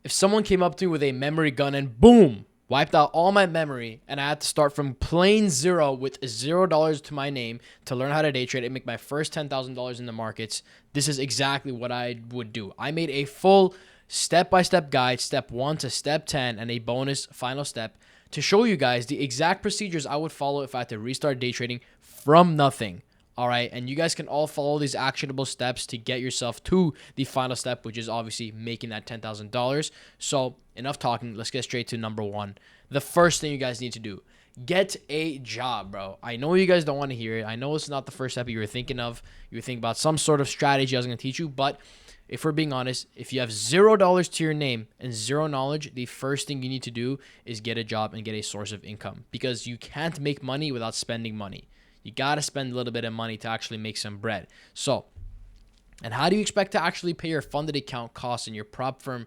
if someone came up to me with a memory gun and boom, wiped out all my memory, and I had to start from plain zero with $0 to my name to learn how to day trade and make my first $10,000 in the markets, this is exactly what I would do. I made a full step-by-step guide, step 1 to step 10, and a bonus final step to show you guys the exact procedures I would follow if I had to restart day trading from nothing. All right, and you guys can all follow these actionable steps to get yourself to the final step, which is obviously making that $10,000. So enough talking. Let's get straight to number one. The first thing you guys need to do, get a job, bro. I know you guys don't want to hear it. I know it's not the first step you were thinking of. You were thinking about some sort of strategy I was going to teach you, but if we're being honest, if you have $0 to your name and zero knowledge, the first thing you need to do is get a job and get a source of income, because you can't make money without spending money. You got to spend a little bit of money to actually make some bread. So, and how do you expect to actually pay your funded account costs and your prop firm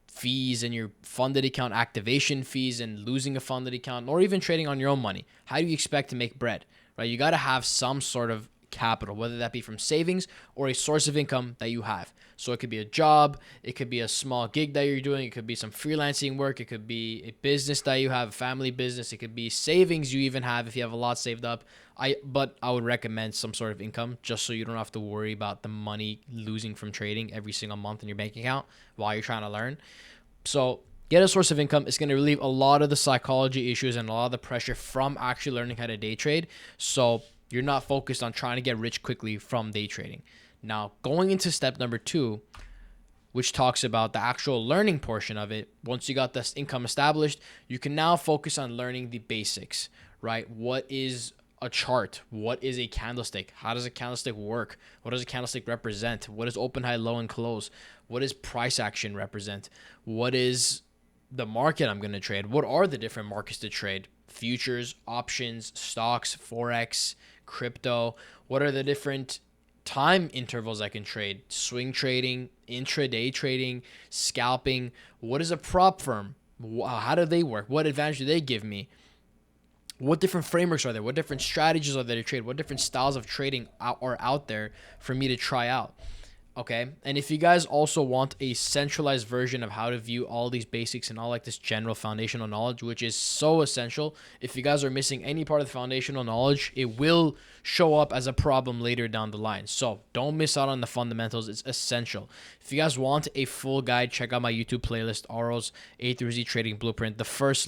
fees and your funded account activation fees and losing a funded account, or even trading on your own money? How do you expect to make bread, right? You got to have some sort of capital, whether that be from savings or a source of income that you have. So it could be a job, it could be a small gig that you're doing, it could be some freelancing work, it could be a business that you have, a family business, it could be savings you even have if you have a lot saved up. But I would recommend some sort of income just so you don't have to worry about the money losing from trading every single month in your bank account while you're trying to learn. So get a source of income. It's going to relieve a lot of the psychology issues and a lot of the pressure from actually learning how to day trade. So you're not focused on trying to get rich quickly from day trading. Now, going into step number 2, which talks about the actual learning portion of it, once you got this income established, you can now focus on learning the basics, right? What is a chart? What is a candlestick? How does a candlestick work? What does a candlestick represent? What is open, high, low, and close? What does price action represent? What is the market I'm going to trade? What are the different markets to trade? Futures, options, stocks, forex, crypto. What are the different time intervals I can trade? Swing trading, intraday trading, scalping. What is a prop firm? How do they work? What advantage do they give me? What different frameworks are there? What different strategies are there to trade? What different styles of trading are out there for me to try out? Okay. And if you guys also want a centralized version of how to view all these basics and all like this general foundational knowledge, which is so essential, if you guys are missing any part of the foundational knowledge, it will show up as a problem later down the line. So don't miss out on the fundamentals. It's essential. If you guys want a full guide, check out my YouTube playlist, Auro's A through Z Trading Blueprint. The first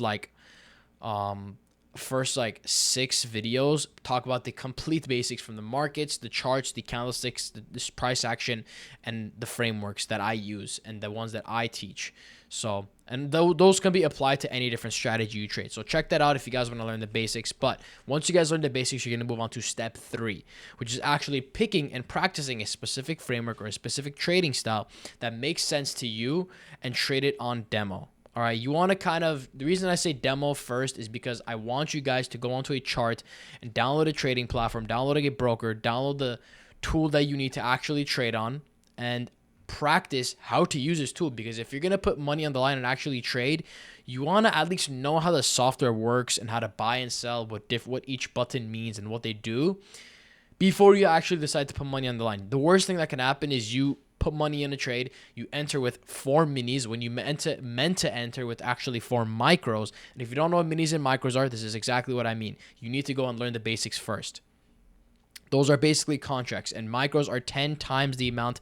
6 videos talk about the complete basics from the markets, the charts, the candlesticks, the price action, and the frameworks that I use and the ones that I teach. So, and those can be applied to any different strategy you trade. So check that out if you guys want to learn the basics. But once you guys learn the basics, you're going to move on to step 3, which is actually picking and practicing a specific framework or a specific trading style that makes sense to you and trade it on demo. All right, you want to the reason I say demo first is because I want you guys to go onto a chart and download a trading platform, download a broker, download the tool that you need to actually trade on, and practice how to use this tool. Because if you're going to put money on the line and actually trade, you want to at least know how the software works and how to buy and sell, what each button means and what they do before you actually decide to put money on the line. The worst thing that can happen is you put money in a trade, you enter with 4 minis when you meant to enter with actually 4 micros. And if you don't know what minis and micros are, this is exactly what I mean. You need to go and learn the basics first. Those are basically contracts, and micros are 10 times the amount,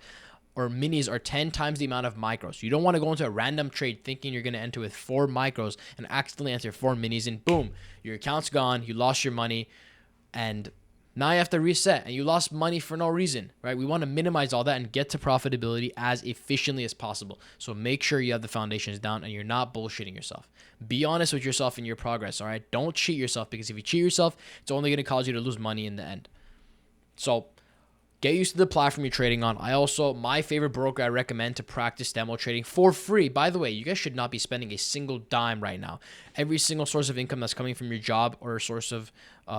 or minis are 10 times the amount of micros. You don't want to go into a random trade thinking you're going to enter with 4 micros and accidentally enter 4 minis, and boom, your account's gone, you lost your money, and now you have to reset and you lost money for no reason, right? We want to minimize all that and get to profitability as efficiently as possible. So make sure you have the foundations down and you're not bullshitting yourself. Be honest with yourself in your progress, all right? Don't cheat yourself, because if you cheat yourself, it's only going to cause you to lose money in the end. So get used to the platform you're trading on. My favorite broker I recommend to practice demo trading for free. By the way, you guys should not be spending a single dime right now. Every single source of income that's coming from your job or a source of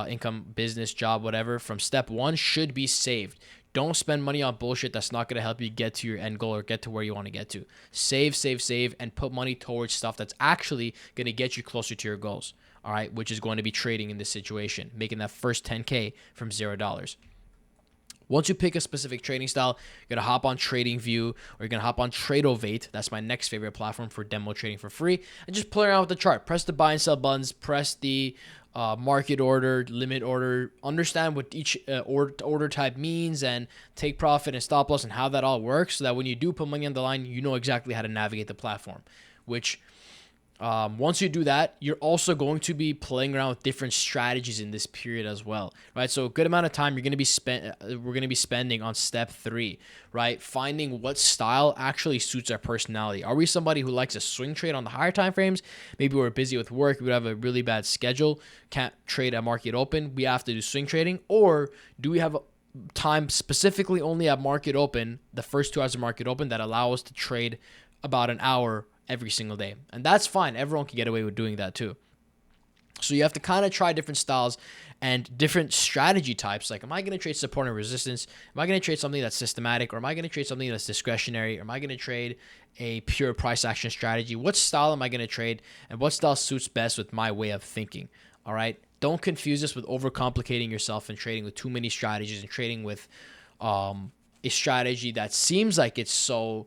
income, business, job, whatever, from step 1 should be saved. Don't spend money on bullshit that's not going to help you get to your end goal or get to where you want to get to. Save, and put money towards stuff that's actually going to get you closer to your goals, all right, which is going to be trading in this situation, making that first $10K from $0. Once you pick a specific trading style, you're going to hop on TradingView, or you're going to hop on Tradeovate. That's my next favorite platform for demo trading for free. And just play around with the chart. Press the buy and sell buttons. Press the market order, limit order. Understand what each order type means, and take profit and stop loss and how that all works, so that when you do put money on the line, you know exactly how to navigate the platform. Which once you do that, you're also going to be playing around with different strategies in this period as well, right? So a good amount of time we're going to be spending on step 3, right? Finding what style actually suits our personality. Are we somebody who likes a swing trade on the higher time frames? Maybe we're busy with work, we would have a really bad schedule, can't trade at market open, we have to do swing trading. Or do we have time specifically only at market open, the first 2 hours of market open, that allow us to trade about an hour every single day? And that's fine. Everyone can get away with doing that too. So you have to kind of try different styles and different strategy types. Like, am I going to trade support and resistance? Am I going to trade something that's systematic? Or am I going to trade something that's discretionary? Or am I going to trade a pure price action strategy? What style am I going to trade? And what style suits best with my way of thinking? All right. Don't confuse this with overcomplicating yourself and trading with too many strategies, and trading with a strategy that seems like it's so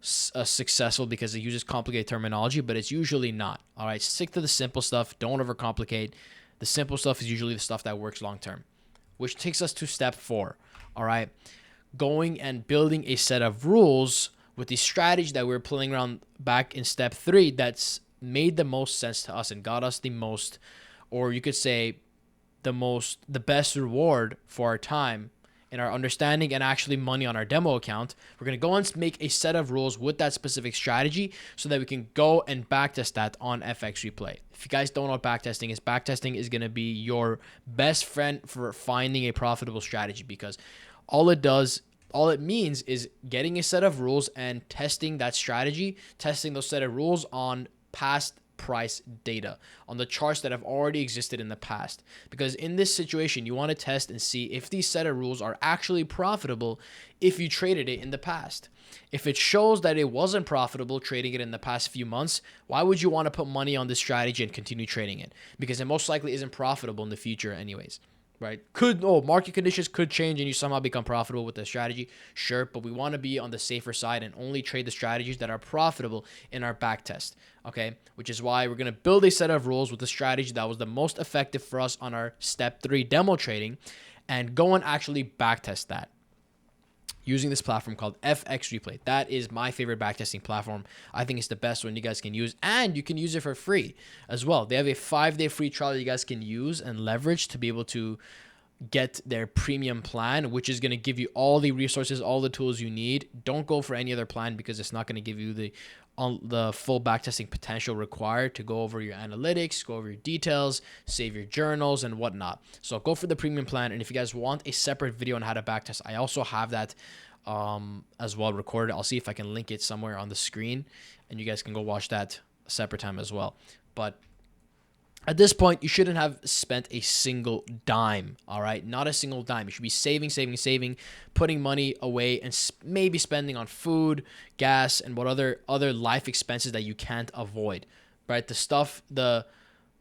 successful because it uses complicated terminology, but it's usually not. All right, stick to the simple stuff. Don't overcomplicate. The simple stuff is usually the stuff that works long term, which takes us to step 4. All right, going and building a set of rules with the strategy that we were playing around back in step 3 that's made the most sense to us and got us the most, or you could say the best reward for our time and our understanding, and actually money on our demo account. We're going to go and make a set of rules with that specific strategy so that we can go and backtest that on FX Replay. If you guys don't know what backtesting is going to be your best friend for finding a profitable strategy, because all it means is getting a set of rules and testing that strategy, testing those set of rules on past price data, on the charts that have already existed in the past. Because in this situation, you want to test and see if these set of rules are actually profitable if you traded it in the past. If it shows that it wasn't profitable trading it in the past few months, why would you want to put money on this strategy and continue trading it? Because it most likely isn't profitable in the future anyways. Right? Market conditions could change and you somehow become profitable with the strategy. Sure, but we want to be on the safer side and only trade the strategies that are profitable in our backtest. Okay? Which is why we're going to build a set of rules with the strategy that was the most effective for us on our step 3 demo trading, and go and actually backtest that using this platform called FX Replay. That is my favorite backtesting platform. I think it's the best one you guys can use, and you can use it for free as well. They have a 5-day free trial that you guys can use and leverage to be able to get their premium plan, which is going to give you all the resources, all the tools you need. Don't go for any other plan, because it's not going to give you the full backtesting potential required to go over your analytics, go over your details, save your journals and whatnot. So go for the premium plan. And if you guys want a separate video on how to backtest, I also have that as well recorded. I'll see if I can link it somewhere on the screen, and you guys can go watch that a separate time as well. But at this point, you shouldn't have spent a single dime, all right? Not a single dime. You should be saving, putting money away, and maybe spending on food, gas, and what other life expenses that you can't avoid, right? The stuff, the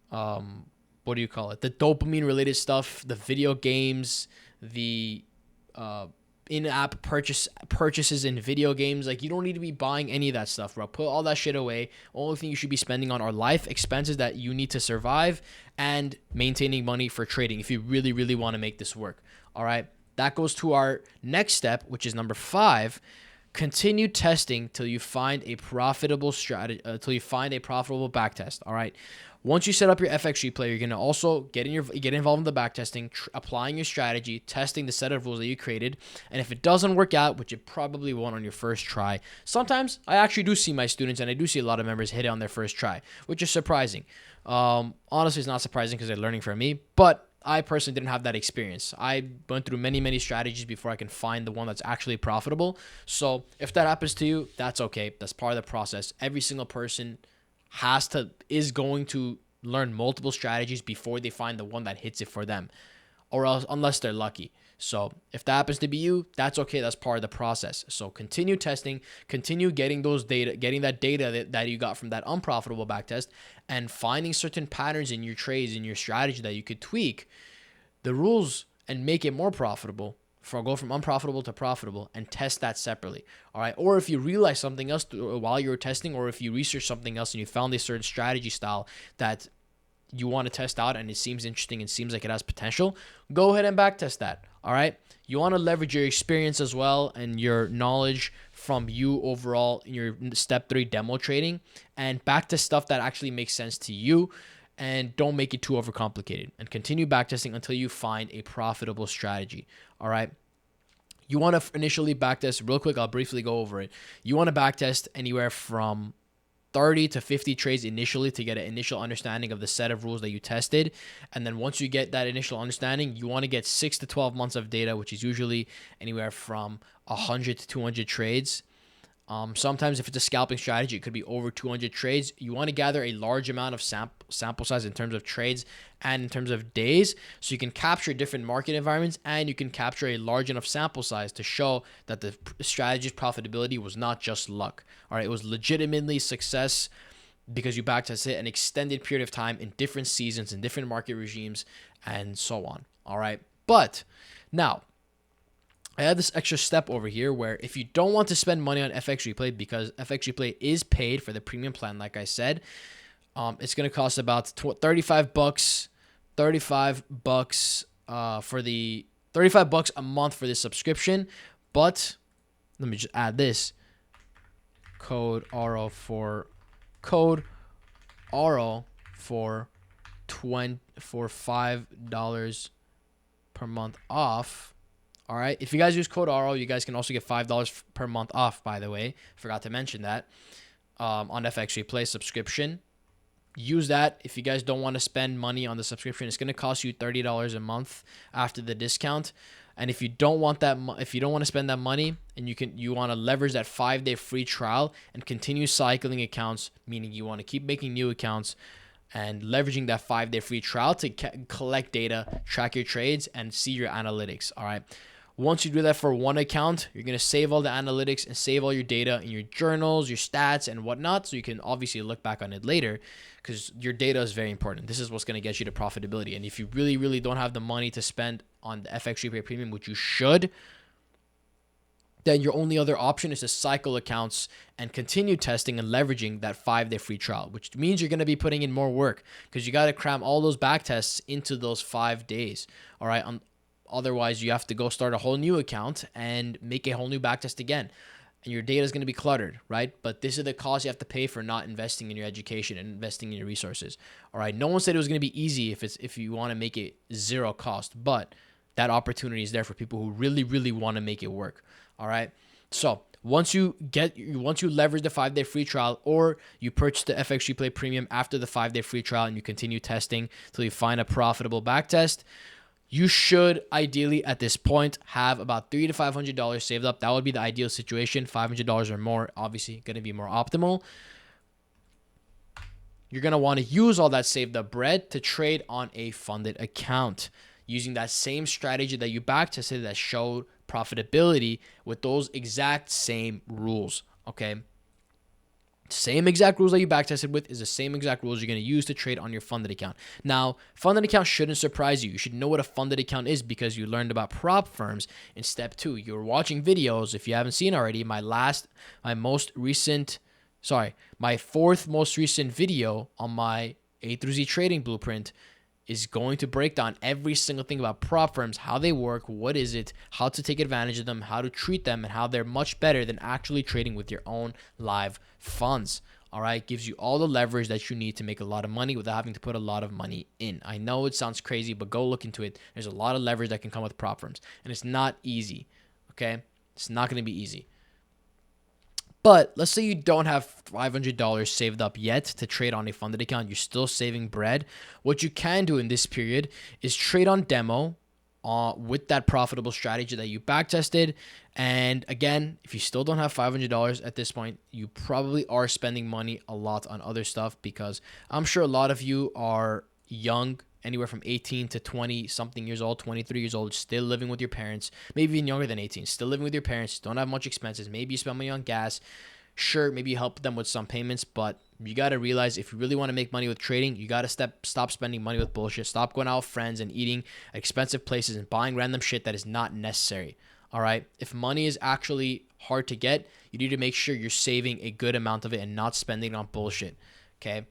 what do you call it? The dopamine-related stuff, the video games, the in-app purchases in video games. Like, you don't need to be buying any of that stuff, bro. Put all that shit away. Only thing you should be spending on are life expenses that you need to survive, and maintaining money for trading if you really, really want to make this work. All right. That goes to our next step, which is number 5. Continue testing till you find a profitable strategy, till you find a profitable backtest. All right. Once you set up your FX Replay, you're going to also get involved in the backtesting, applying your strategy, testing the set of rules that you created. And if it doesn't work out, which it probably won't on your first try, sometimes I actually do see my students, and I do see a lot of members hit it on their first try, which is surprising. Honestly, it's not surprising because they're learning from me, but I personally didn't have that experience. I went through many strategies before I can find the one that's actually profitable. So if that happens to you, that's okay. That's part of the process. Every single person is going to learn multiple strategies before they find the one that hits it for them, or else, unless they're lucky. So if that happens to be you, that's okay. That's part of the process. So continue testing, continue getting that data that you got from that unprofitable backtest, and finding certain patterns in your trades, in your strategy that you could tweak the rules and make it more profitable go from unprofitable to profitable and test that separately. All right. Or if you realize something else while you were testing, or if you research something else and you found a certain strategy style that you want to test out and it seems interesting and seems like it has potential, go ahead and backtest that. All right. You want to leverage your experience as well and your knowledge from you overall in your step 3 demo trading, and backtest stuff that actually makes sense to you, and don't make it too overcomplicated, and continue backtesting until you find a profitable strategy. All right. You want to initially backtest real quick. I'll briefly go over it. You want to backtest anywhere from 30 to 50 trades initially to get an initial understanding of the set of rules that you tested. And then once you get that initial understanding, you want to get 6 to 12 months of data, which is usually anywhere from 100 to 200 trades. Sometimes if it's a scalping strategy, it could be over 200 trades. You want to gather a large amount of sample size in terms of trades and in terms of days, so you can capture different market environments and you can capture a large enough sample size to show that the strategy's profitability was not just luck. All right, it was legitimately success because you backtested it an extended period of time in different seasons, in different market regimes, and so on. All right, but now I have this extra step over here where if you don't want to spend money on FX Replay, because FX Replay is paid for the premium plan, like I said, it's going to cost about $35 for the $35 a month for this subscription. But let me just add this code RO for $5 per month off. All right. If you guys use code RO, you guys can also get $5 per month off, by the way. Forgot to mention that on FX Replay subscription. Use that. If you guys don't want to spend money on the subscription, it's going to cost you $30 a month after the discount. And if you don't want that, if you don't want to spend that money, and you want to leverage that 5-day free trial and continue cycling accounts, meaning you want to keep making new accounts and leveraging that 5-day free trial to collect data, track your trades, and see your analytics. All right. Once you do that for one account, you're going to save all the analytics and save all your data in your journals, your stats, and whatnot. So you can obviously look back on it later, because your data is very important. This is what's going to get you to profitability. And if you really, really don't have the money to spend on the FX Replay Premium, which you should, then your only other option is to cycle accounts and continue testing and leveraging that 5-day free trial, which means you're going to be putting in more work because you got to cram all those back tests into those 5 days. All right. Otherwise, you have to go start a whole new account and make a whole new backtest again. And your data is going to be cluttered, right? But this is the cost you have to pay for not investing in your education and investing in your resources. All right. No one said it was going to be easy if you want to make it zero cost, but that opportunity is there for people who really, really want to make it work. All right. So once you leverage the 5-day free trial, or you purchase the FX Replay Premium after the 5-day free trial and you continue testing till you find a profitable backtest, you should ideally at this point have about $300 to $500 saved up. That would be the ideal situation. $500 or more, obviously, going to be more optimal. You're going to want to use all that saved up bread to trade on a funded account using that same strategy that you backtested that showed profitability with those exact same rules. Okay. Same exact rules that you backtested with is the same exact rules you're going to use to trade on your funded account. Now, funded account shouldn't surprise you. You should know what a funded account is because you learned about prop firms in step 2. You're watching videos. If you haven't seen already, my fourth most recent video on my A through Z trading blueprint is going to break down every single thing about prop firms, how they work, what is it, how to take advantage of them, how to treat them, and how they're much better than actually trading with your own live funds. All right, gives you all the leverage that you need to make a lot of money without having to put a lot of money in. I know it sounds crazy, but go look into it. There's a lot of leverage that can come with prop firms, and it's not easy. Okay, it's not going to be easy. But let's say you don't have $500 saved up yet to trade on a funded account. You're still saving bread. What you can do in this period is trade on demo with that profitable strategy that you backtested. And again, if you still don't have $500 at this point, you probably are spending money a lot on other stuff, because I'm sure a lot of you are young, anywhere from 18 to 20 something years old, 23 years old, still living with your parents, maybe even younger than 18, still living with your parents, don't have much expenses. Maybe you spend money on gas. Sure, maybe you help them with some payments, but You got to realize if you really want to make money with trading, you got to stop spending money with bullshit. Stop going out with friends and eating at expensive places and buying random shit that is not necessary. All right. If money is actually hard to get, you need to make sure you're saving a good amount of it and not spending it on bullshit. Okay.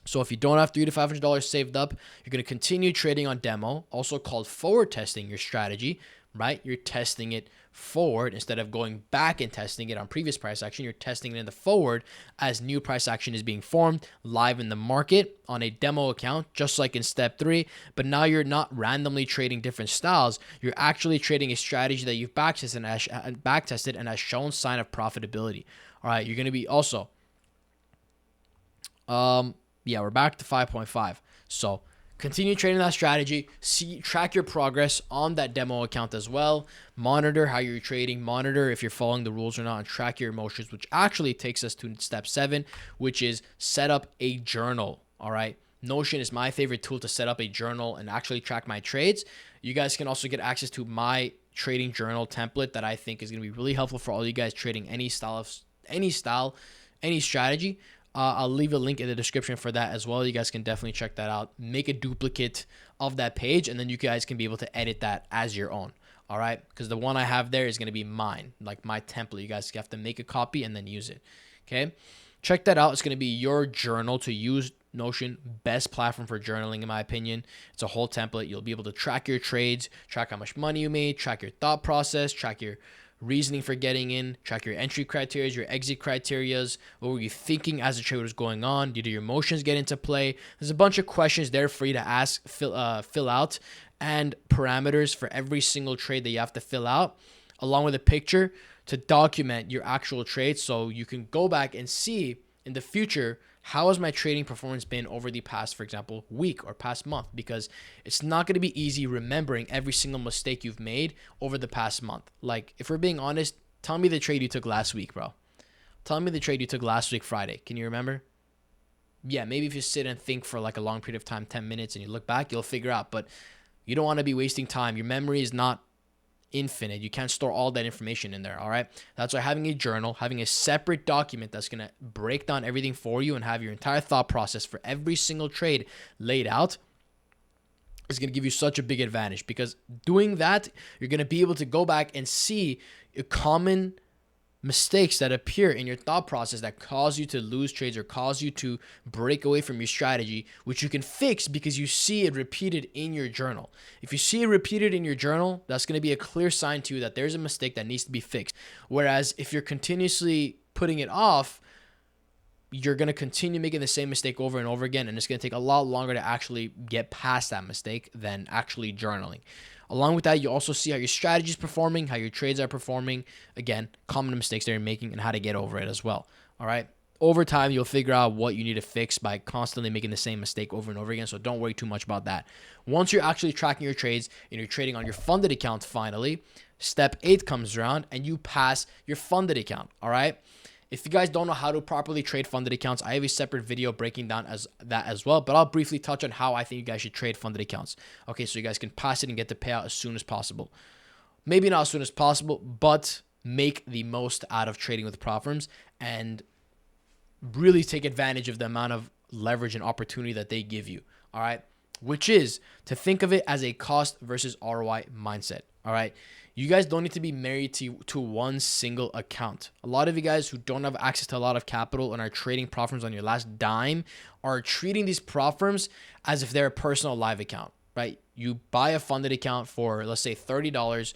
So if you don't have $300 to $500 saved up, you're going to continue trading on demo, also called forward testing your strategy, right? You're testing it forward instead of going back and testing it on previous price action. You're testing it in the forward as new price action is being formed live in the market on a demo account, just like in step 3. But now you're not randomly trading different styles. You're actually trading a strategy that you've backtested and has shown sign of profitability. All right, you're going to be also yeah, we're back to 5.5. So continue trading that strategy. Track your progress on that demo account as well. Monitor how you're trading. Monitor if you're following the rules or not, and track your emotions, which actually takes us to step 7, which is set up a journal. All right. Notion is my favorite tool to set up a journal and actually track my trades. You guys can also get access to my trading journal template that I think is going to be really helpful for all you guys trading any strategy. I'll leave a link in the description for that as well. You guys can definitely check that out. Make a duplicate of that page, and then you guys can be able to edit that as your own. All right? Because the one I have there is going to be mine, like my template. You guys have to make a copy and then use it. Okay? Check that out. It's going to be your journal to use. Notion, best platform for journaling in my opinion. It's a whole template. You'll be able to track your trades, track how much money you made, track your thought process, track your reasoning for getting in, track your entry criteria, your exit criterias. What were you thinking as the trade was going on? Did your emotions get into play? There's a bunch of questions there for you to ask, fill out, and parameters for every single trade that you have to fill out, along with a picture to document your actual trade, so you can go back and see in the future, how has my trading performance been over the past, for example, week or past month? Because it's not going to be easy remembering every single mistake you've made over the past month. Like, if we're being honest, tell me the trade you took last week, bro. Tell me the trade you took last week, Friday. Can you remember? Yeah, maybe if you sit and think for like a long period of time, 10 minutes, and you look back, you'll figure out. But you don't want to be wasting time. Your memory is not infinite. You can't store all that information in there. All right. That's why having a journal, having a separate document that's going to break down everything for you and have your entire thought process for every single trade laid out is going to give you such a big advantage, because doing that, you're going to be able to go back and see common mistakes that appear in your thought process that cause you to lose trades or cause you to break away from your strategy, which you can fix because you see it repeated in your journal. If you see it repeated in your journal, that's going to be a clear sign to you that there's a mistake that needs to be fixed. Whereas if you're continuously putting it off, you're going to continue making the same mistake over and over again, and it's going to take a lot longer to actually get past that mistake than actually journaling. Along with that, you also see how your strategy is performing, how your trades are performing. Again, common mistakes that you're making and how to get over it as well. All right. Over time, you'll figure out what you need to fix by constantly making the same mistake over and over again. So don't worry too much about that. Once you're actually tracking your trades and you're trading on your funded account, finally, step 8 comes around and you pass your funded account. All right. If you guys don't know how to properly trade funded accounts, I have a separate video breaking down that as well, but I'll briefly touch on how I think you guys should trade funded accounts. Okay, so you guys can pass it and get the payout as soon as possible. Maybe not as soon as possible, but make the most out of trading with prop firms and really take advantage of the amount of leverage and opportunity that they give you. All right, which is to think of it as a cost versus ROI mindset. All right. You guys don't need to be married to one single account. A lot of you guys who don't have access to a lot of capital and are trading prop firms on your last dime are treating these prop firms as if they're a personal live account, right? You buy a funded account for, let's say, $30,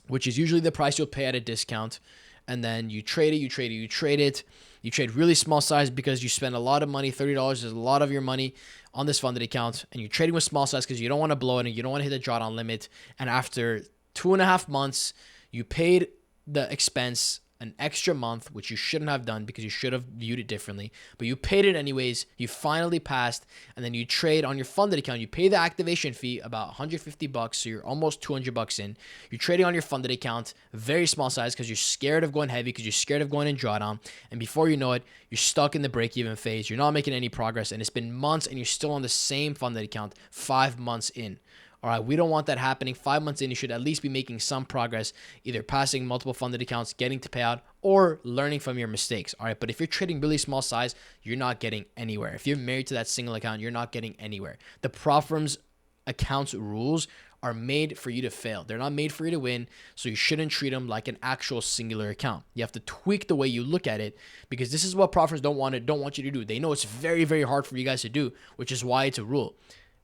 which is usually the price you'll pay at a discount. And then you trade it. You trade really small size because you spend a lot of money. $30 is a lot of your money on this funded account. And you're trading with small size because you don't want to blow it and you don't want to hit the drawdown limit. And after 2.5 months, you paid the expense an extra month, which you shouldn't have done because you should have viewed it differently, but you paid it anyways. You finally passed, and then you trade on your funded account. You pay the activation fee, about $150, so you're almost $200 in. You're trading on your funded account, very small size because you're scared of going heavy, because you're scared of going in drawdown, and before you know it, you're stuck in the break-even phase. You're not making any progress, and it's been months, and you're still on the same funded account 5 months in. All right, we don't want that happening. 5 months in, you should at least be making some progress, either passing multiple funded accounts, getting to payout, or learning from your mistakes. All right, but if you're trading really small size, you're not getting anywhere. If you're married to that single account, you're not getting anywhere. The prop firm's accounts rules are made for you to fail. They're not made for you to win, so you shouldn't treat them like an actual singular account. You have to tweak the way you look at it, because this is what prop firms don't want you to do. They know it's very, very hard for you guys to do, which is why it's a rule,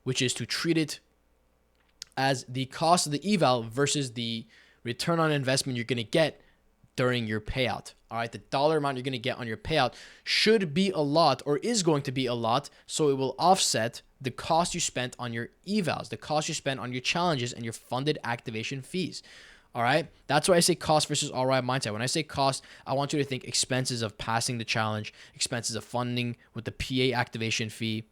which is to treat it as the cost of the eval versus the return on investment you're going to get during your payout. All right, the dollar amount you're going to get on your payout should be a lot, or is going to be a lot, so it will offset the cost you spent on your evals, the cost you spent on your challenges and your funded activation fees. All right, that's why I say cost versus ROI mindset. When I say cost, I want you to think expenses of passing the challenge, expenses of funding with the PA activation fee,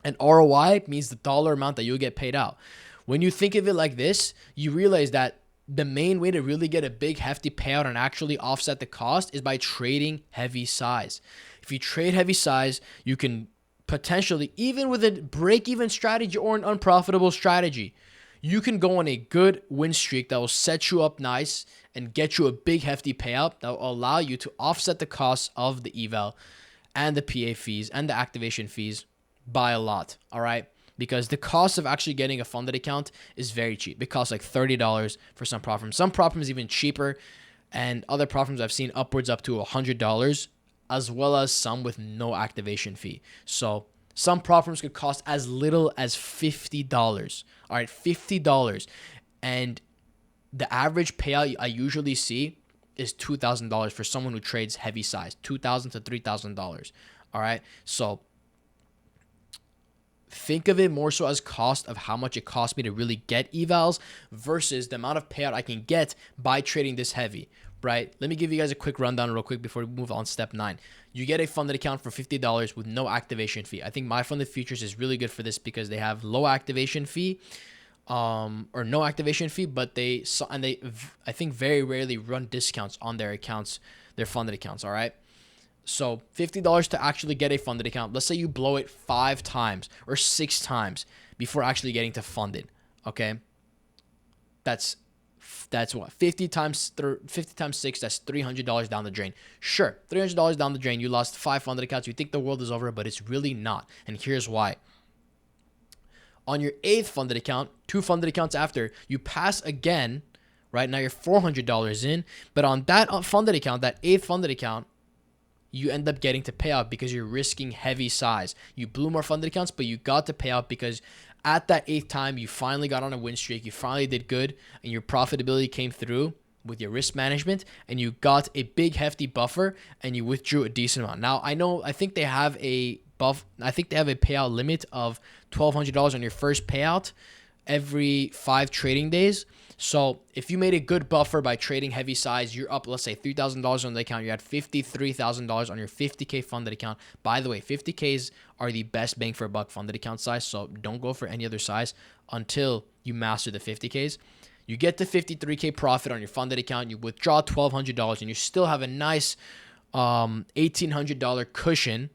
and ROI means the dollar amount that you'll get paid out. When you think of it like this, you realize that the main way to really get a big hefty payout and actually offset the cost is by trading heavy size. If you trade heavy size, you can potentially, even with a break-even strategy or an unprofitable strategy, you can go on a good win streak that will set you up nice and get you a big hefty payout that will allow you to offset the costs of the eval and the PA fees and the activation fees by a lot. All right, because the cost of actually getting a funded account is very cheap. It costs like $30 for some prop firms. Some prop firms even cheaper, and other prop firms I've seen upwards up to $100, as well as some with no activation fee. So some prop firms could cost as little as $50. All right, $50. And the average payout I usually see is $2,000 for someone who trades heavy size, $2,000 to $3,000. All right, so think of it more so as cost of how much it costs me to really get evals versus the amount of payout I can get by trading this heavy, right? Let me give you guys a quick rundown real quick before we move on to step 9. You get a funded account for $50 with no activation fee. I think My Funded Futures is really good for this because they have low activation fee or no activation fee, but they I think very rarely run discounts on their accounts, their funded accounts, all right? So $50 to actually get a funded account. Let's say you blow it 5 times or 6 times before actually getting to funded. Okay, that's what 50 times 6. That's $300 down the drain. Sure, $300 down the drain. You lost 5 funded accounts. You think the world is over, but it's really not. And here's why. On your 8th funded account, 2 funded accounts after, you pass again. Right now you're $400 in, but on that funded account, that 8th funded account, you end up getting to payout because you're risking heavy size. You blew more funded accounts, but you got to payout because at that 8th time, you finally got on a win streak. You finally did good, and your profitability came through with your risk management, and you got a big hefty buffer, and you withdrew a decent amount. Now, I think they have a payout limit of $1,200 on your first payout every 5 trading days. So if you made a good buffer by trading heavy size, you're up, let's say $3,000 on the account. You're at $53,000 on your 50K funded account. By the way, 50Ks are the best bang for a buck funded account size. So don't go for any other size until you master the 50Ks. You get the 53K profit on your funded account. You withdraw $1,200 and you still have a nice $1,800 cushion,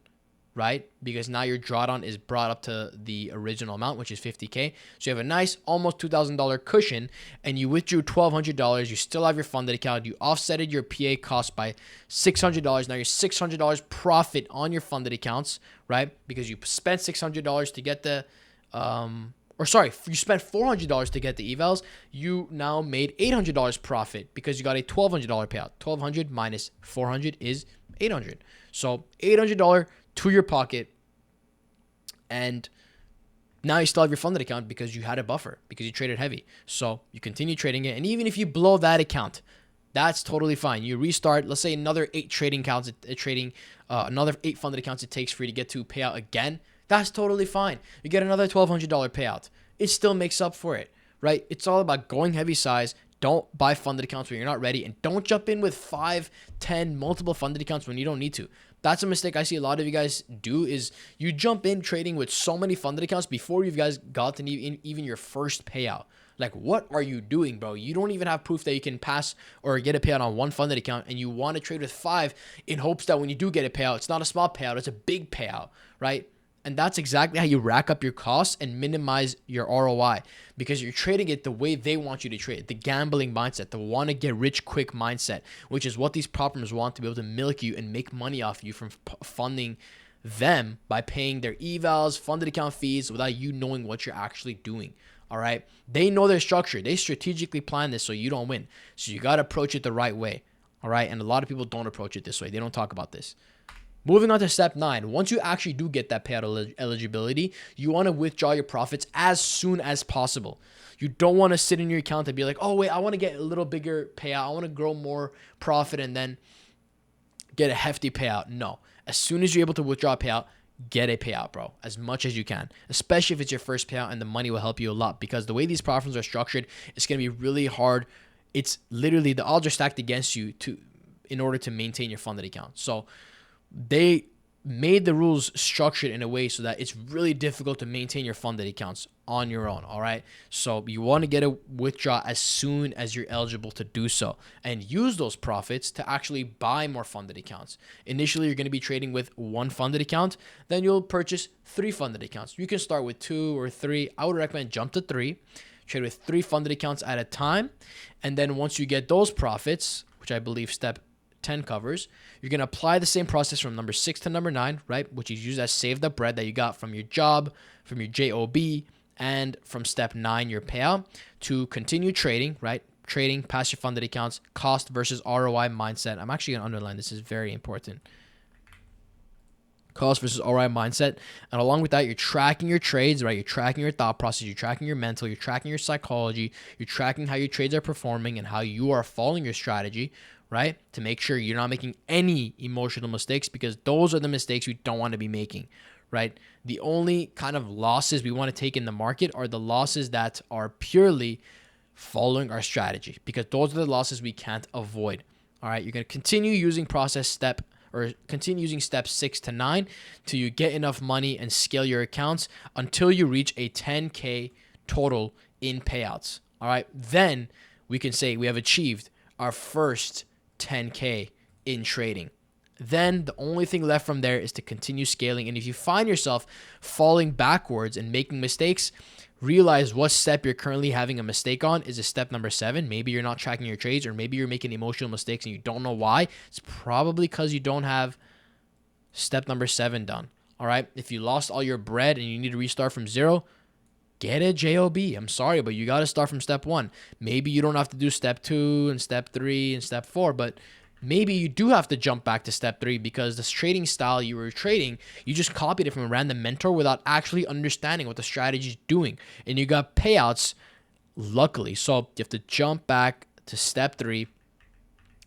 right? Because now your drawdown is brought up to the original amount, which is 50K. So you have a nice almost $2,000 cushion, and you withdrew $1,200. You still have your funded account. You offsetted your PA cost by $600. Now you're $600 profit on your funded accounts, right? Because you spent $600 to get the, you spent $400 to get the evals. You now made $800 profit because you got a $1,200 payout. 1,200 minus 400 is 800. So $800 to your pocket, and now you still have your funded account because you had a buffer, because you traded heavy. So you continue trading it, and even if you blow that account, that's totally fine. You restart, let's say another 8 trading accounts, another 8 funded accounts it takes for you to get to payout again. That's totally fine. You get another $1,200 payout. It still makes up for it, right? It's all about going heavy size. Don't buy funded accounts when you're not ready, and don't jump in with 5, 10, multiple funded accounts when you don't need to. That's a mistake I see a lot of you guys do, is you jump in trading with so many funded accounts before you guys gotten even your first payout. Like, what are you doing, bro? You don't even have proof that you can pass or get a payout on 1 funded account, and you want to trade with 5 in hopes that when you do get a payout, it's not a small payout, it's a big payout, right? And that's exactly how you rack up your costs and minimize your ROI, because you're trading it the way they want you to trade, the gambling mindset, the want to get rich quick mindset, which is what these prop firms want, to be able to milk you and make money off you from funding them by paying their evals, funded account fees without you knowing what you're actually doing. All right. They know their structure. They strategically plan this so you don't win. So you got to approach it the right way. All right. And a lot of people don't approach it this way. They don't talk about this. Moving on to step 9, once you actually do get that payout eligibility, you want to withdraw your profits as soon as possible. You don't want to sit in your account and be like, oh, wait, I want to get a little bigger payout. I want to grow more profit and then get a hefty payout. No. As soon as you're able to withdraw a payout, get a payout, bro, as much as you can, especially if it's your first payout, and the money will help you a lot, because the way these profits are structured, it's going to be really hard. It's literally the odds are stacked against you in order to maintain your funded account. So they made the rules structured in a way so that it's really difficult to maintain your funded accounts on your own. All right. So you want to get a withdraw as soon as you're eligible to do so, and use those profits to actually buy more funded accounts. Initially, you're going to be trading with 1 funded account. Then you'll purchase 3 funded accounts. You can start with 2 or 3. I would recommend jump to 3, trade with 3 funded accounts at a time. And then once you get those profits, which I believe step 10 covers, you're going to apply the same process from number 6 to number 9, right? Which is use that saved up bread that you got from your job, from your JOB, and from step 9, your payout, to continue trading, right? Trading past your funded accounts, cost versus ROI mindset. I'm actually going to underline this. Is very important. Cost versus ROI mindset. And along with that, you're tracking your trades, right? You're tracking your thought process. You're tracking your mental. You're tracking your psychology. You're tracking how your trades are performing and how you are following your strategy, right? To make sure you're not making any emotional mistakes, because those are the mistakes you don't want to be making, right? The only kind of losses we want to take in the market are the losses that are purely following our strategy, because those are the losses we can't avoid. All right. You're going to continue using continue using steps 6 to 9 till you get enough money and scale your accounts until you reach a 10K total in payouts. All right. Then we can say we have achieved our first 10K in trading. Then the only thing left from there is to continue scaling. And if you find yourself falling backwards and making mistakes, realize what step you're currently having a mistake on. Is it step number 7? Maybe you're not tracking your trades, or maybe you're making emotional mistakes and you don't know why. It's probably because you don't have step number 7 done. All right. If you lost all your bread and you need to restart from 0, get a JOB. I'm sorry, but you got to start from step 1. Maybe you don't have to do step 2 and step 3 and step 4, but maybe you do have to jump back to step 3, because this trading style you were trading, you just copied it from a random mentor without actually understanding what the strategy is doing. And you got payouts, luckily. So you have to jump back to step 3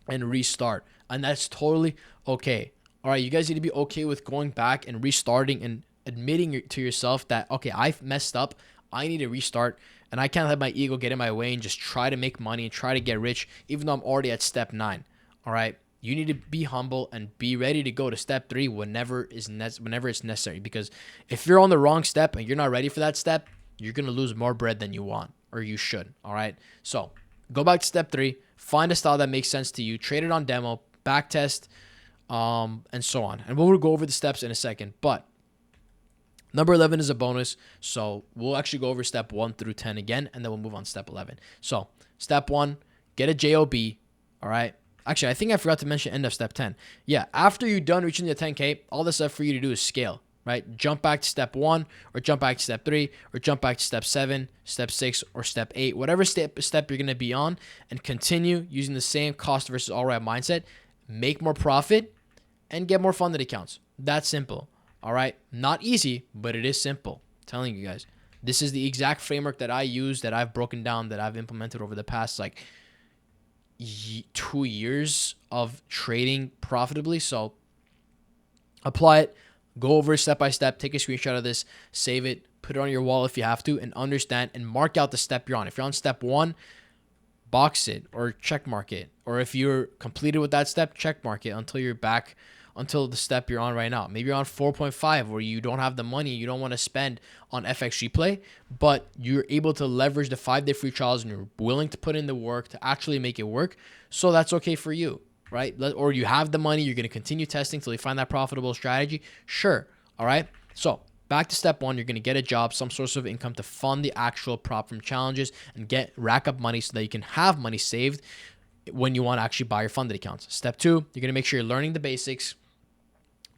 and restart. And that's totally okay. All right, you guys need to be okay with going back and restarting and admitting to yourself that, okay, I've messed up. I need to restart, and I can't let my ego get in my way and just try to make money and try to get rich, even though I'm already at step 9. All right. You need to be humble and be ready to go to step 3 whenever it's necessary. Because if you're on the wrong step and you're not ready for that step, you're going to lose more bread than you want, or you should. All right. So go back to step 3, find a style that makes sense to you, trade it on demo, backtest, and so on. And we'll go over the steps in a second. But number 11 is a bonus. So we'll actually go over step 1 through 10 again, and then we'll move on to step 11. So step 1, get a JOB. All right. Actually, I think I forgot to mention end of step 10. Yeah, after you're done reaching the 10K, all that's left for you to do is scale, right? Jump back to step 1, or jump back to step 3, or jump back to step 7, step 6, or step 8, whatever step you're going to be on, and continue using the same cost versus ROI mindset. Make more profit and get more funded accounts. That's simple, all right? Not easy, but it is simple. I'm telling you guys, this is the exact framework that I use, that I've broken down, that I've implemented over the past, 2 years of trading profitably. So apply it, go over it step by step, take a screenshot of this, save it, put it on your wall if you have to, and understand and mark out the step you're on. If you're on step 1, box it or check mark it. Or if you're completed with that step, check mark it until you're back, until the step you're on right now. Maybe you're on 4.5 where you don't have the money you don't want to spend on FX replay, but you're able to leverage the 5-day free trials and you're willing to put in the work to actually make it work. So that's okay for you, right? Or you have the money, you're going to continue testing till you find that profitable strategy. Sure. All right. So back to step one, you're going to get a job, some source of income to fund the actual prop firm challenges and rack up money so that you can have money saved when you want to actually buy your funded accounts. Step two, you're going to make sure you're learning the basics.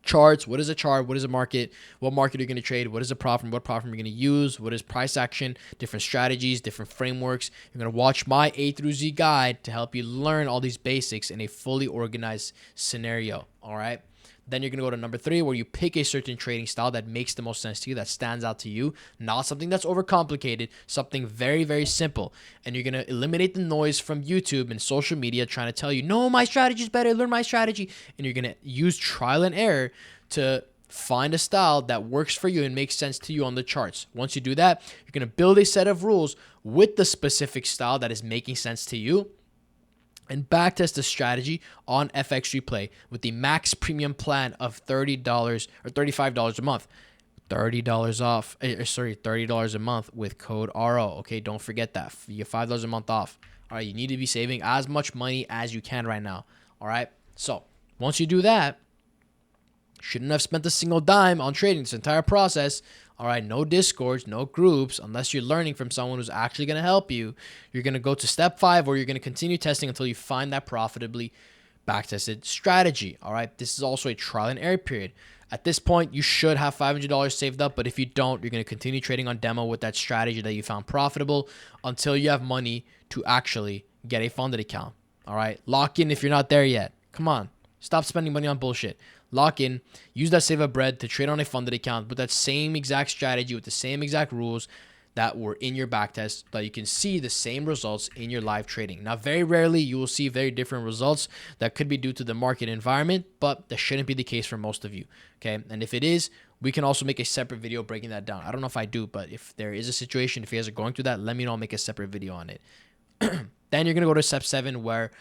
Charts, what is a chart, what is a market, what market are you going to trade, what is a prop firm, what prop firm you're going to use, what is price action, different strategies, different frameworks. You're going to watch my A through Z guide to help you learn all these basics in a fully organized scenario. All right. Then you're going to go to number three, where you pick a certain trading style that makes the most sense to you, that stands out to you, not something that's overcomplicated, something very, very simple. And you're going to eliminate the noise from YouTube and social media trying to tell you, no, my strategy is better, learn my strategy. And you're going to use trial and error to find a style that works for you and makes sense to you on the charts. Once you do that, you're going to build a set of rules with the specific style that is making sense to you, and backtest the strategy on FX Replay with the max premium plan of $30 or $35 a month. $30 off, $30 a month with code RO. Okay, don't forget that. You get $5 a month off. All right, you need to be saving as much money as you can right now. All right, so once you do that, shouldn't have spent a single dime on trading this entire process. All right, no discords, no groups, unless you're learning from someone who's actually going to help you. You're going to go to step 5, or you're going to continue testing until you find that profitably backtested strategy. All right, this is also a trial and error period. At this point, you should have $500 saved up, but if you don't, you're going to continue trading on demo with that strategy that you found profitable until you have money to actually get a funded account. All right, lock in if you're not there yet. Come on, stop spending money on bullshit. Lock in, use that save up bread to trade on a funded account with that same exact strategy, with the same exact rules that were in your backtest, but you can see the same results in your live trading. Now, very rarely you will see very different results. That could be due to the market environment, but that shouldn't be the case for most of you. Okay, and if it is, we can also make a separate video breaking that down. I don't know if I do, but if there is a situation, if you guys are going through that, let me know. I'll make a separate video on it. Then you're going to go to step 7, where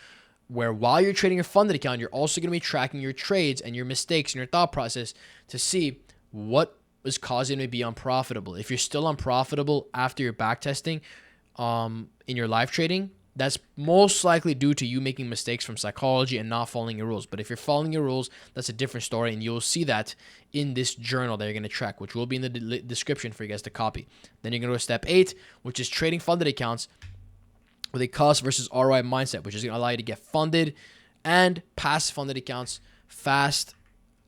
while you're trading your funded account, you're also going to be tracking your trades and your mistakes and your thought process to see what is causing you to be unprofitable. If you're still unprofitable after your backtesting in your live trading, that's most likely due to you making mistakes from psychology and not following your rules. But if you're following your rules, that's a different story, and you'll see that in this journal that you're going to track, which will be in the description for you guys to copy. Then you're going to go to step 8, which is trading funded accounts with a cost versus ROI mindset, which is going to allow you to get funded and pass funded accounts fast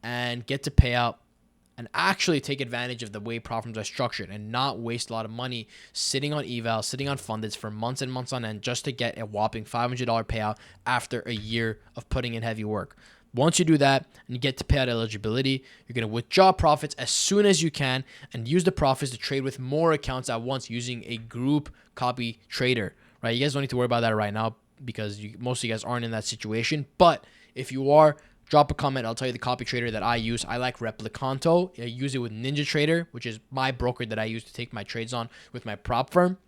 and get to payout and actually take advantage of the way prop firms are structured and not waste a lot of money sitting on eval, sitting on fundeds for months and months on end just to get a whopping $500 payout after a year of putting in heavy work. Once you do that and you get to payout eligibility, you're going to withdraw profits as soon as you can and use the profits to trade with more accounts at once using a group copy trader. Right, you guys don't need to worry about that right now because most of you guys aren't in that situation. But if you are, drop a comment. I'll tell you the copy trader that I use. I like Replicanto. I use it with NinjaTrader, which is my broker that I use to take my trades on with my prop firm.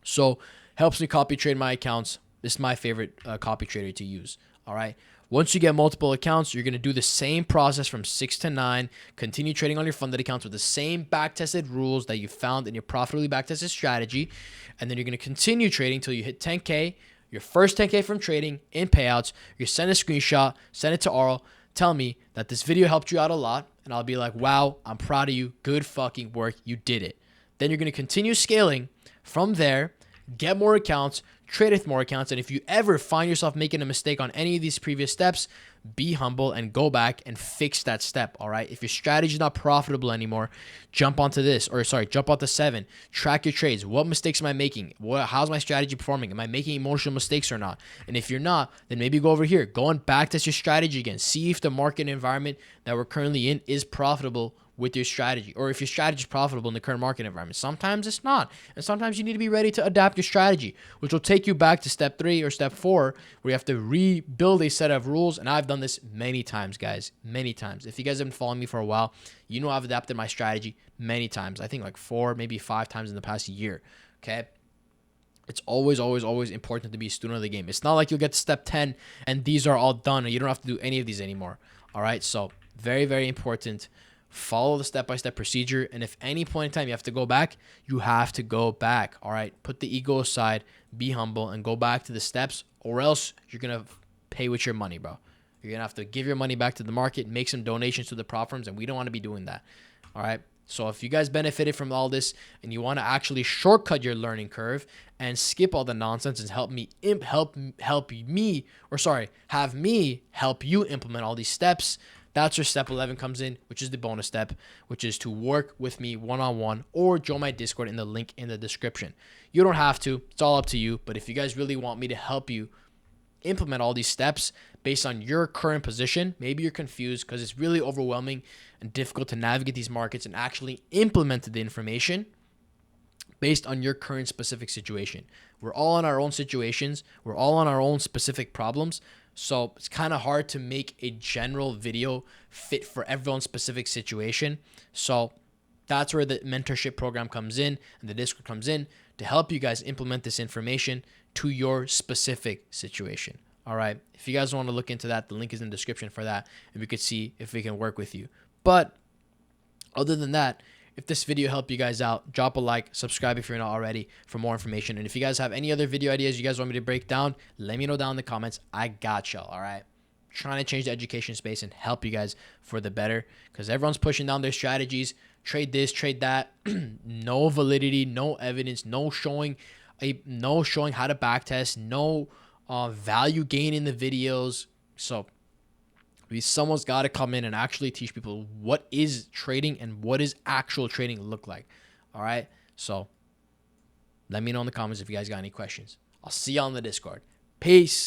So helps me copy trade my accounts. This is my favorite copy trader to use. All right. Once you get multiple accounts, you're going to do the same process from 6 to 9. Continue trading on your funded accounts with the same backtested rules that you found in your profitably backtested strategy. And then you're going to continue trading until you hit 10K, your first 10K from trading in payouts. You send a screenshot, send it to Arl, tell me that this video helped you out a lot. And I'll be like, wow, I'm proud of you. Good fucking work. You did it. Then you're going to continue scaling from there, get more accounts, trade with more accounts, and if you ever find yourself making a mistake on any of these previous steps, be humble and go back and fix that step, all right? If your strategy is not profitable anymore, jump onto 7. Track your trades. What mistakes am I making? How's my strategy performing? Am I making emotional mistakes or not? And if you're not, then maybe go over here. Go and backtest your strategy again. See if the market environment that we're currently in is profitable with your strategy, or if your strategy is profitable in the current market environment. Sometimes it's not, and sometimes you need to be ready to adapt your strategy, which will take you back to step 3 or step 4, where you have to rebuild a set of rules. And I've done this many times, guys, many times. If you guys have been following me for a while, you know I've adapted my strategy many times. I think like 4, maybe 5 times in the past year. Okay. It's always important to be a student of the game. It's not like you'll get to step 10 and these are all done and you don't have to do any of these anymore. All right. So very, very important. Follow the step-by-step procedure. And if any point in time you have to go back, you have to go back. All right. Put the ego aside, be humble, and go back to the steps, or else you're going to pay with your money, bro. You're going to have to give your money back to the market, make some donations to the prop firms, and we don't want to be doing that. All right. So if you guys benefited from all this and you want to actually shortcut your learning curve and skip all the nonsense and have me help you implement all these steps, that's where step 11 comes in, which is the bonus step, which is to work with me one-on-one or join my Discord in the link in the description. You don't have to, it's all up to you. But if you guys really want me to help you implement all these steps based on your current position, maybe you're confused because it's really overwhelming and difficult to navigate these markets and actually implement the information based on your current specific situation. We're all in our own situations. We're all on our own specific problems. So it's kind of hard to make a general video fit for everyone's specific situation. So that's where the mentorship program comes in and the Discord comes in to help you guys implement this information to your specific situation. All right. If you guys want to look into that, the link is in the description for that, and we could see if we can work with you. But other than that, if this video helped you guys out, drop a like, subscribe if you're not already for more information. And if you guys have any other video ideas you guys want me to break down, let me know down in the comments. I got y'all. All right. Trying to change the education space and help you guys for the better, because everyone's pushing down their strategies. Trade this, trade that. No validity, no evidence, no showing how to backtest, no value gain in the videos. So someone's got to come in and actually teach people what is trading and what is actual trading look like. All right. So let me know in the comments if you guys got any questions. I'll see you on the Discord. Peace.